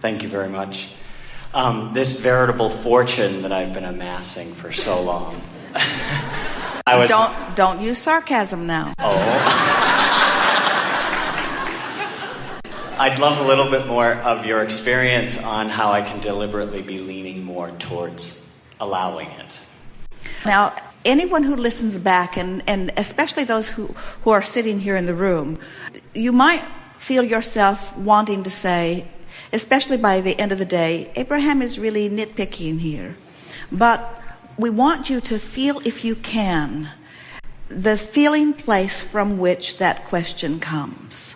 Thank you very much. This veritable fortune that I've been amassing for so long. Don't use sarcasm now. Oh. I'd love a little bit more of your experience on how I can deliberately be leaning more towards allowing it. Now, anyone who listens back, and especially those who are sitting here in the room, you might feel yourself wanting to say, especially by the end of the day, Abraham is really nitpicking here. But we want you to feel, if you can, the feeling place from which that question comes.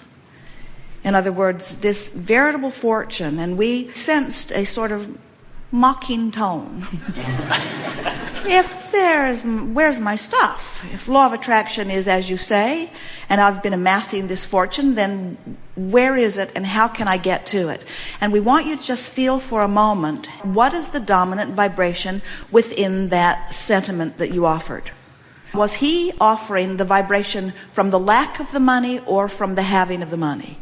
In other words, this veritable fortune, and we sensed a sort of mocking tone. Where's my stuff? If law of attraction is as you say, and I've been amassing this fortune, then where is it and how can I get to it? And we want you to just feel for a moment, what is the dominant vibration within that sentiment that you offered? Was he offering the vibration from the lack of the money or from the having of the money?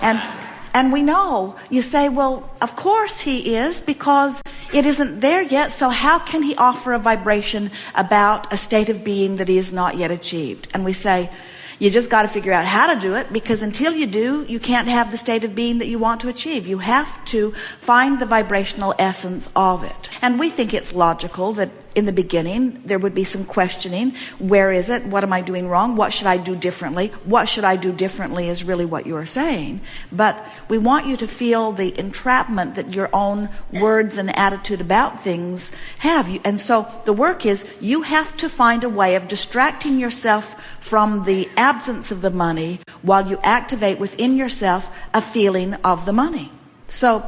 And we know, you say, well, of course he is, because it isn't there yet, so how can he offer a vibration about a state of being that he has not yet achieved? And we say, you just got to figure out how to do it, because until you do, you can't have the state of being that you want to achieve. You have to find the vibrational essence of it. And we think it's logical that in the beginning, there would be some questioning. Where is it? What am I doing wrong? What should I do differently? What should I do differently is really what you are saying. But we want you to feel the entrapment that your own words and attitude about things have. And so the work is, you have to find a way of distracting yourself from the absence of the money while you activate within yourself a feeling of the money. So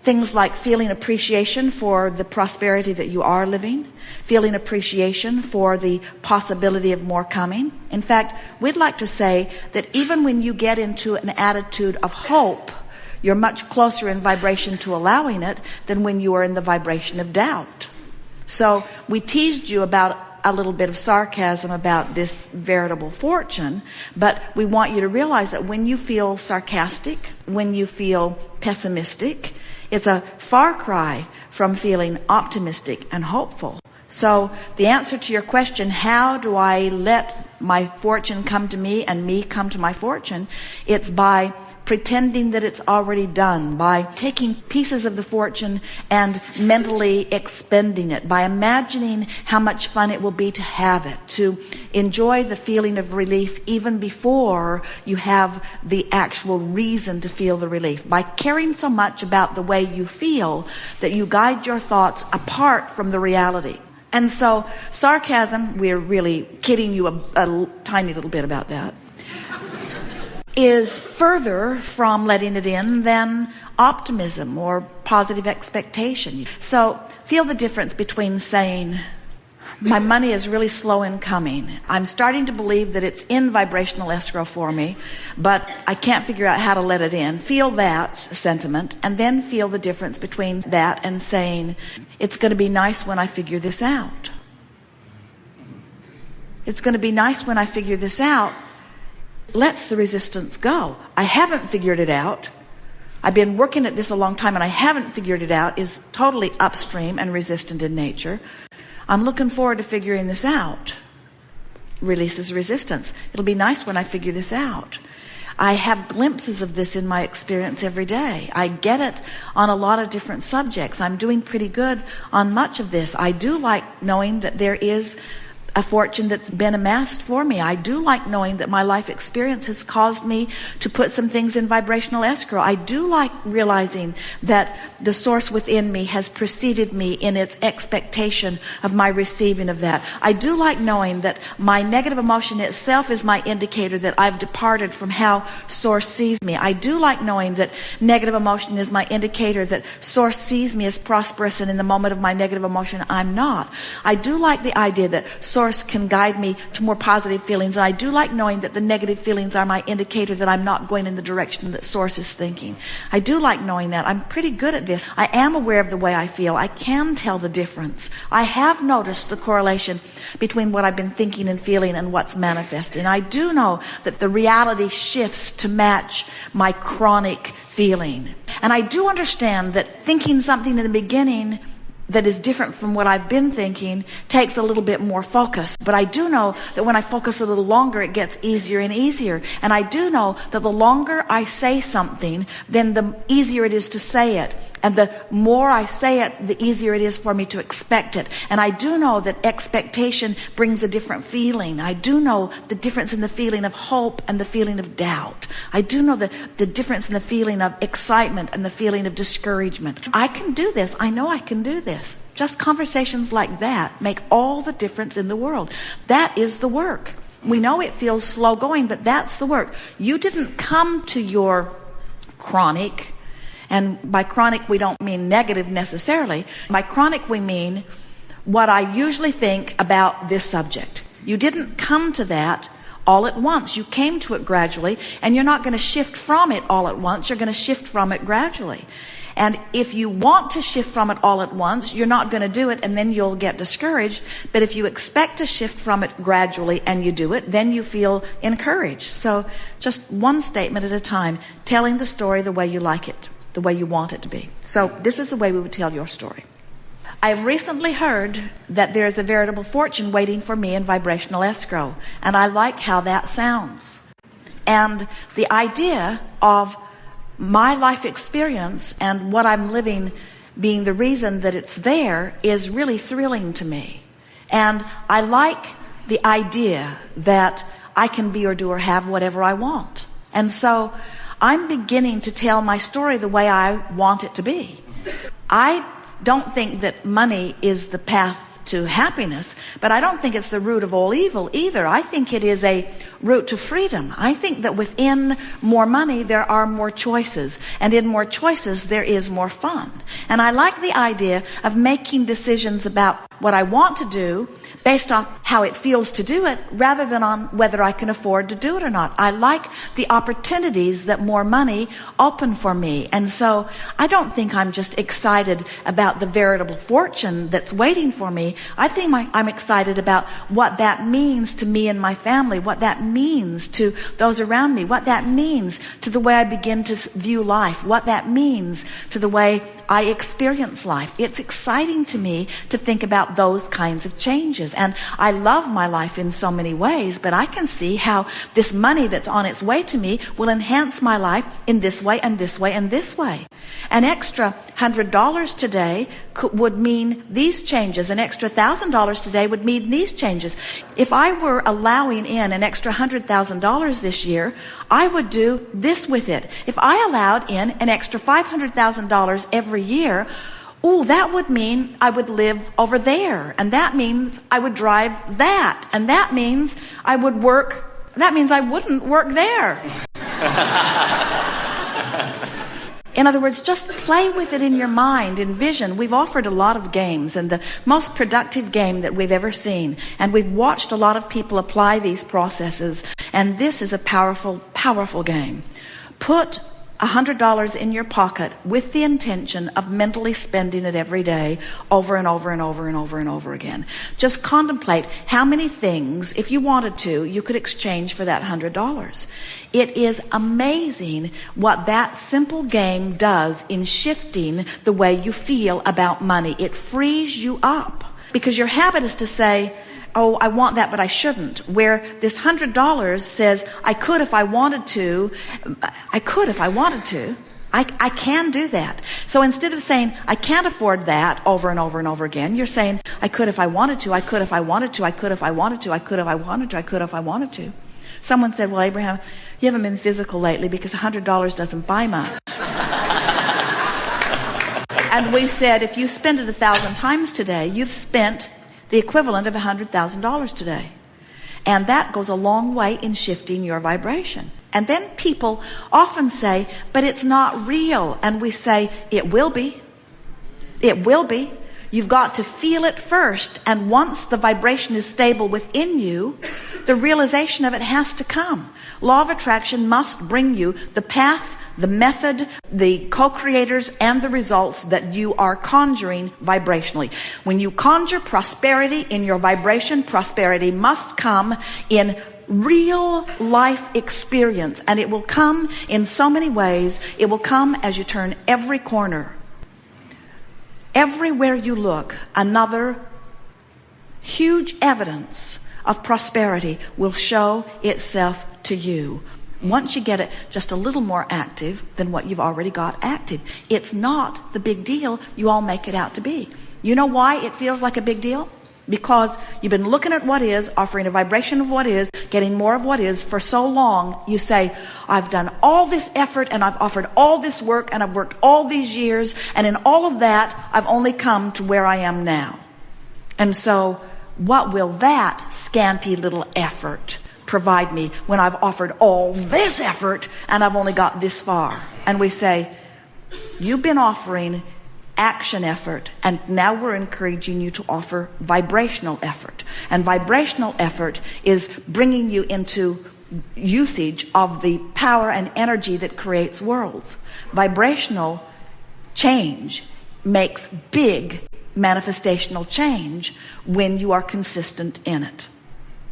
things like feeling appreciation for the prosperity that you are living, feeling appreciation for the possibility of more coming. In fact, we'd like to say that even when you get into an attitude of hope, you're much closer in vibration to allowing it than when you are in the vibration of doubt. So we teased you about a little bit of sarcasm about this veritable fortune, but we want you to realize that when you feel sarcastic, when you feel pessimistic, it's a far cry from feeling optimistic and hopeful. So the answer to your question, how do I let my fortune come to me and me come to my fortune? It's by pretending that it's already done, by taking pieces of the fortune and mentally expending it, by imagining how much fun it will be to have it, to enjoy the feeling of relief even before you have the actual reason to feel the relief, by caring so much about the way you feel that you guide your thoughts apart from the reality. And so sarcasm, we're really kidding you a tiny little bit about that, is further from letting it in than optimism or positive expectation. So feel the difference between saying, my money is really slow in coming. I'm starting to believe that it's in vibrational escrow for me, but I can't figure out how to let it in. Feel that sentiment, and then feel the difference between that and saying, it's going to be nice when I figure this out. It's going to be nice when I figure this out. Lets the resistance go. I haven't figured it out. I've been working at this a long time and I haven't figured it out is totally upstream and resistant in nature. I'm looking forward to figuring this out. Releases resistance. It'll be nice when I figure this out. I have glimpses of this in my experience every day. I get it on a lot of different subjects. I'm doing pretty good on much of this. I do like knowing that there is a fortune that's been amassed for me. I do like knowing that my life experience has caused me to put some things in vibrational escrow. I do like realizing that the source within me has preceded me in its expectation of my receiving of that. I do like knowing that my negative emotion itself is my indicator that I've departed from how source sees me. I do like knowing that negative emotion is my indicator that source sees me as prosperous, and in the moment of my negative emotion, I'm not. I do like the idea that source source can guide me to more positive feelings. And I do like knowing that the negative feelings are my indicator that I'm not going in the direction that source is thinking. I do like knowing that. I'm pretty good at this. I am aware of the way I feel. I can tell the difference. I have noticed the correlation between what I've been thinking and feeling and what's manifesting. I do know that the reality shifts to match my chronic feeling. And I do understand that thinking something in the beginning that is different from what I've been thinking takes a little bit more focus. But I do know that when I focus a little longer, it gets easier and easier. And I do know that the longer I say something, then the easier it is to say it. And the more I say it, the easier it is for me to expect it. And I do know that expectation brings a different feeling. I do know the difference in the feeling of hope and the feeling of doubt. I do know the difference in the feeling of excitement and the feeling of discouragement. I can do this. I know I can do this. Just conversations like that make all the difference in the world. That is the work. We know it feels slow going, but that's the work. You didn't come to your chronic. And by chronic, we don't mean negative necessarily. By chronic, we mean what I usually think about this subject. You didn't come to that all at once. You came to it gradually, and you're not going to shift from it all at once. You're going to shift from it gradually. And if you want to shift from it all at once, you're not going to do it, and then you'll get discouraged. But if you expect to shift from it gradually and you do it, then you feel encouraged. So just one statement at a time, telling the story the way you like it, the way you want it to be. So this is the way we would tell your story. I've recently heard that there's a veritable fortune waiting for me in vibrational escrow, and I like how that sounds. And the idea of my life experience and what I'm living being the reason that it's there is really thrilling to me. And I like the idea that I can be or do or have whatever I want. And so I'm beginning to tell my story the way I want it to be. I don't think that money is the path to happiness, but I don't think it's the root of all evil either. I think it is a route to freedom. I think that within more money, there are more choices. And in more choices, there is more fun. And I like the idea of making decisions about what I want to do based on how it feels to do it, rather than on whether I can afford to do it or not. I like the opportunities that more money open for me. And so I don't think I'm just excited about the veritable fortune that's waiting for me. I think I'm excited about what that means to me and my family, what that means to those around me, what that means to the way I begin to view life, what that means to the way I experience life. It's exciting to me to think about those kinds of changes. And I love my life in so many ways, but I can see how this money that's on its way to me will enhance my life in this way and this way and this way. An extra $100 today would mean these changes. An extra $1,000 today would mean these changes. If I were allowing in an extra $100,000 this year, I would do this with it. If I allowed in an extra $500,000 every year, that would mean I would live over there. And that means I would drive that. And that means I wouldn't work there. In other words, just play with it in your mind, envision. We've offered a lot of games, and the most productive game that we've ever seen. And we've watched a lot of people apply these processes. And this is a powerful, powerful game. Put $100 in your pocket with the intention of mentally spending it every day over and over and over and over and over again. Just contemplate how many things, if you wanted to, you could exchange for that $100. It is amazing what that simple game does in shifting the way you feel about money. It frees you up, because your habit is to say, I want that, but I shouldn't. Where this $100 says, I could if I wanted to. I can do that. So instead of saying, I can't afford that over and over and over again, you're saying, I could if I wanted to, I could if I wanted to, I could if I wanted to, I could if I wanted to, I could if I wanted to. Someone said, well, Abraham, you haven't been physical lately because $100 doesn't buy much. And we said, if you spend it 1,000 times today, you've spent the equivalent of $100,000 today. And that goes a long way in shifting your vibration. And then people often say, but it's not real. And we say, it will be. It will be. You've got to feel it first, and once the vibration is stable within you, the realization of it has to come. Law of attraction must bring you the path, the method, the co-creators, and the results that you are conjuring vibrationally. When you conjure prosperity in your vibration, prosperity must come in real life experience, and it will come in so many ways. It will come as you turn every corner. Everywhere you look, another huge evidence of prosperity will show itself to you. Once you get it just a little more active than what you've already got active. It's not the big deal you all make it out to be. You know why it feels like a big deal? Because you've been looking at what is, offering a vibration of what is, getting more of what is for so long. You say, I've done all this effort and I've offered all this work and I've worked all these years, and in all of that I've only come to where I am now. And so what will that scanty little effort provide me when I've offered all this effort and I've only got this far? And we say, you've been offering action effort, and now we're encouraging you to offer vibrational effort. And vibrational effort is bringing you into usage of the power and energy that creates worlds. Vibrational change makes big manifestational change when you are consistent in it.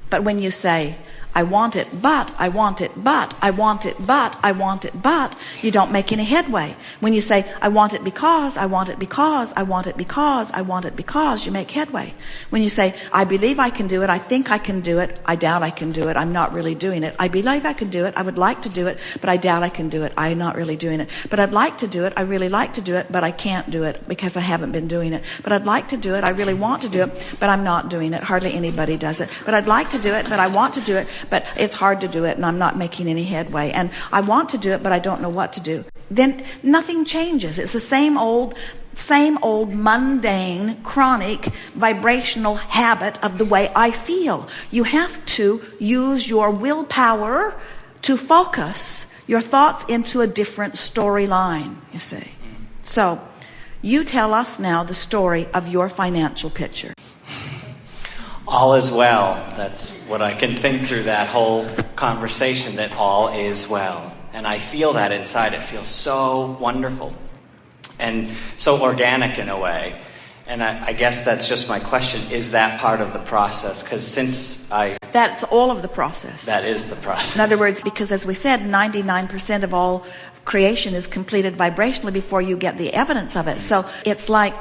But when you say, I want it, but I want it, but I want it, but I want it, but you don't make any headway. When you say, I want it because, I want it because, I want it because, I want it because, you make headway. When you say, I believe I can do it, I think I can do it, I doubt I can do it, I'm not really doing it. I believe I can do it, I would like to do it, but I doubt I can do it, I'm not really doing it. But I'd like to do it, I really like to do it, but I can't do it because I haven't been doing it. But I'd like to do it, I really want to do it, but I'm not doing it. Hardly anybody does it. But I'd like to do it, but I want to do it, but it's hard to do it and I'm not making any headway. And I want to do it, but I don't know what to do. Then nothing changes. It's the same old mundane, chronic, vibrational habit of the way I feel. You have to use your willpower to focus your thoughts into a different storyline, you see. So, you tell us now the story of your financial picture. All is well. That's what I can think through that whole conversation, that all is well. And I feel that inside. It feels so wonderful and so organic in a way. And I guess that's just my question. Is that part of the process? Because That's all of the process. That is the process. In other words, because as we said, 99% of all creation is completed vibrationally before you get the evidence of it. So it's like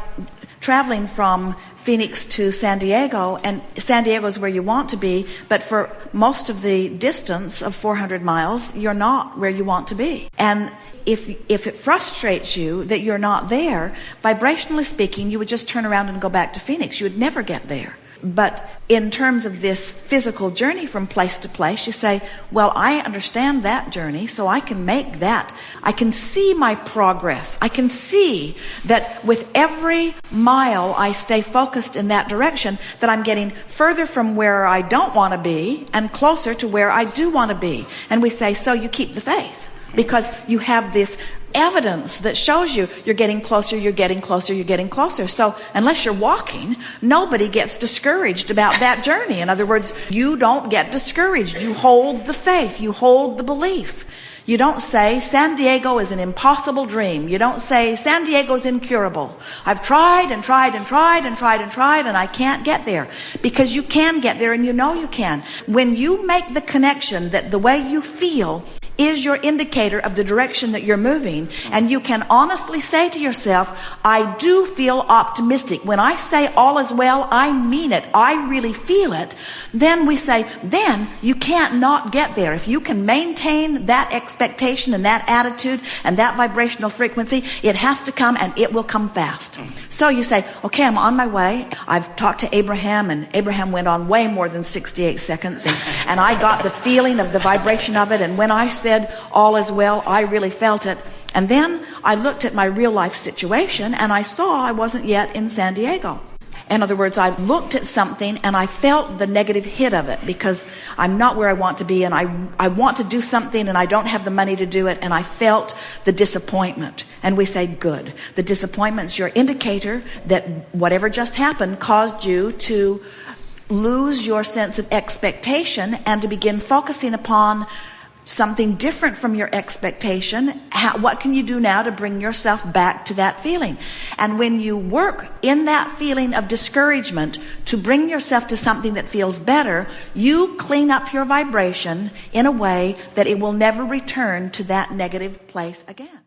traveling from Phoenix to San Diego, and San Diego is where you want to be, but for most of the distance of 400 miles, you're not where you want to be. And if it frustrates you that you're not there, vibrationally speaking, you would just turn around and go back to Phoenix. You would never get there. But in terms of this physical journey from place to place, you say, well, I understand that journey, so I can make that. I can see my progress. I can see that with every mile I stay focused in that direction, that I'm getting further from where I don't want to be and closer to where I do want to be. And we say, so you keep the faith, because you have this evidence that shows you you're getting closer, you're getting closer, you're getting closer. So unless you're walking, nobody gets discouraged about that journey. In other words, you don't get discouraged. You hold the faith. You hold the belief. You don't say, San Diego is an impossible dream. You don't say, San Diego is incurable. I've tried and tried and tried and tried and tried, and I can't get there. Because you can get there, and you know you can. When you make the connection that the way you feel is your indicator of the direction that you're moving, and you can honestly say to yourself, I do feel optimistic. When I say all is well, I mean it. I really feel it. Then we say, then you can't not get there. If you can maintain that expectation and that attitude and that vibrational frequency, it has to come, and it will come fast. So you say, okay, I'm on my way. I've talked to Abraham, and Abraham went on way more than 68 seconds, and I got the feeling of the vibration of it, and when I said all is well, I really felt it. And then I looked at my real life situation, and I saw I wasn't yet in San Diego. In other words, I looked at something and I felt the negative hit of it because I'm not where I want to be, and I want to do something and I don't have the money to do it, and I felt the disappointment. And we say, good. The disappointment's your indicator that whatever just happened caused you to lose your sense of expectation and to begin focusing upon something different from your expectation. What can you do now to bring yourself back to that feeling? And when you work in that feeling of discouragement to bring yourself to something that feels better, you clean up your vibration in a way that it will never return to that negative place again.